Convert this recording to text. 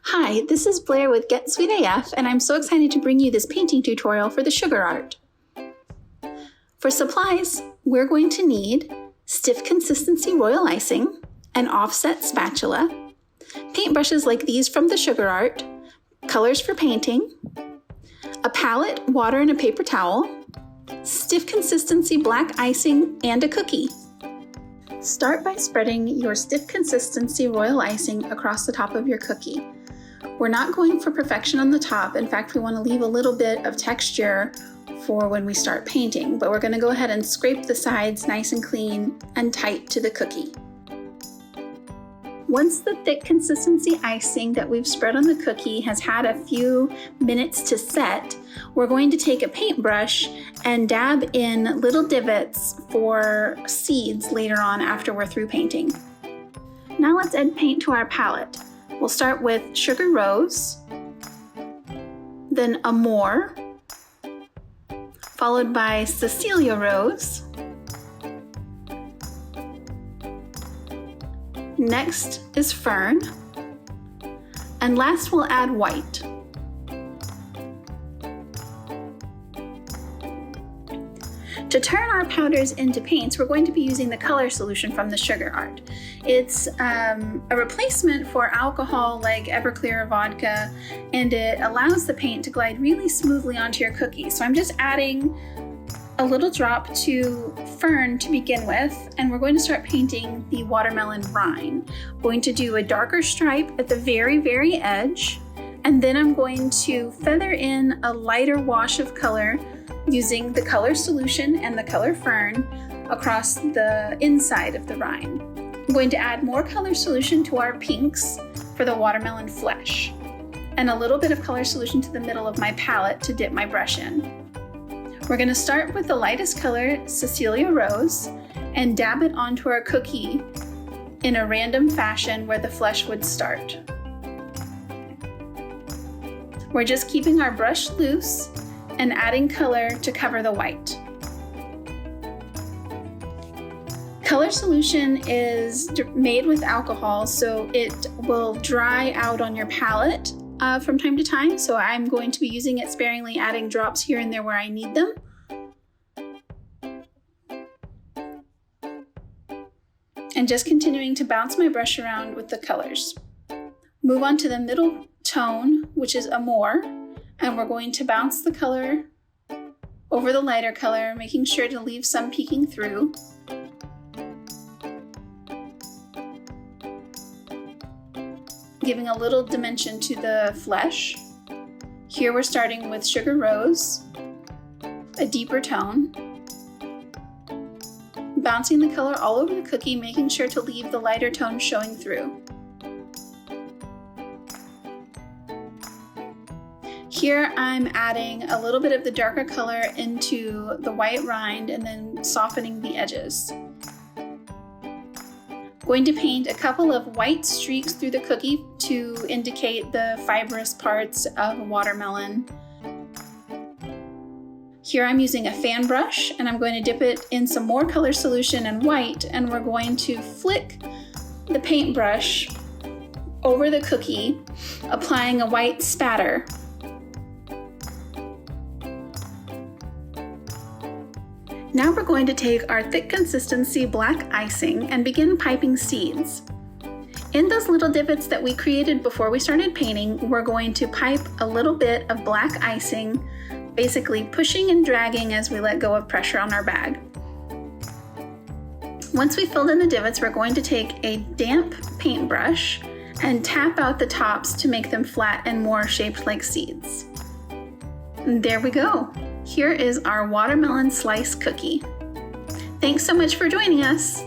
Hi, this is Blayre with Get Sweet AF, and I'm so excited to bring you this painting tutorial for the sugar art. For supplies, we're going to need stiff consistency royal icing, an offset spatula, paintbrushes like these from the sugar art, colors for painting, a palette, water, and a paper towel, stiff consistency black icing, and a cookie. Start by spreading your stiff consistency royal icing across the top of your cookie. We're not going for perfection on the top. In fact, we want to leave a little bit of texture for when we start painting, but we're going to go ahead and scrape the sides nice and clean and tight to the cookie. Once the thick consistency icing that we've spread on the cookie has had a few minutes to set, we're going to take a paintbrush and dab in little divots for seeds later on after we're through painting. Now let's add paint to our palette. We'll start with Sugar Rose, then Amore, followed by Cecilia Rose. Next is Fern, and last we'll add white. To turn our powders into paints, we're going to be using the color solution from the sugar art. It's a replacement for alcohol like Everclear or vodka, and it allows the paint to glide really smoothly onto your cookie. So I'm just adding a little drop to Fern to begin with, and we're going to start painting the watermelon rind. I'm going to do a darker stripe at the very edge, and then I'm going to feather in a lighter wash of color using the color solution and the color Fern across the inside of the rind. I'm going to add more color solution to our pinks for the watermelon flesh, and a little bit of color solution to the middle of my palette to dip my brush in. We're going to start with the lightest color, Cecilia Rose, and dab it onto our cookie in a random fashion where the flesh would start. We're just keeping our brush loose and adding color to cover the white. Color solution is made with alcohol, so it will dry out on your palette from time to time, so I'm going to be using it sparingly, adding drops here and there where I need them. And just continuing to bounce my brush around with the colors. Move on to the middle tone, which is Amore, and we're going to bounce the color over the lighter color, making sure to leave some peeking through. Giving a little dimension to the flesh. Here we're starting with Sugar Rose, a deeper tone. Bouncing the color all over the cookie, making sure to leave the lighter tone showing through. Here I'm adding a little bit of the darker color into the white rind and then softening the edges. Going to paint a couple of white streaks through the cookie to indicate the fibrous parts of a watermelon. Here I'm using a fan brush, and I'm going to dip it in some more color solution and white, and we're going to flick the paintbrush over the cookie, applying a white spatter. Now we're going to take our thick consistency black icing and begin piping seeds. In those little divots that we created before we started painting, we're going to pipe a little bit of black icing, basically pushing and dragging as we let go of pressure on our bag. Once we filled in the divots, we're going to take a damp paintbrush and tap out the tops to make them flat and more shaped like seeds. And there we go. Here is our watermelon slice cookie. Thanks so much for joining us.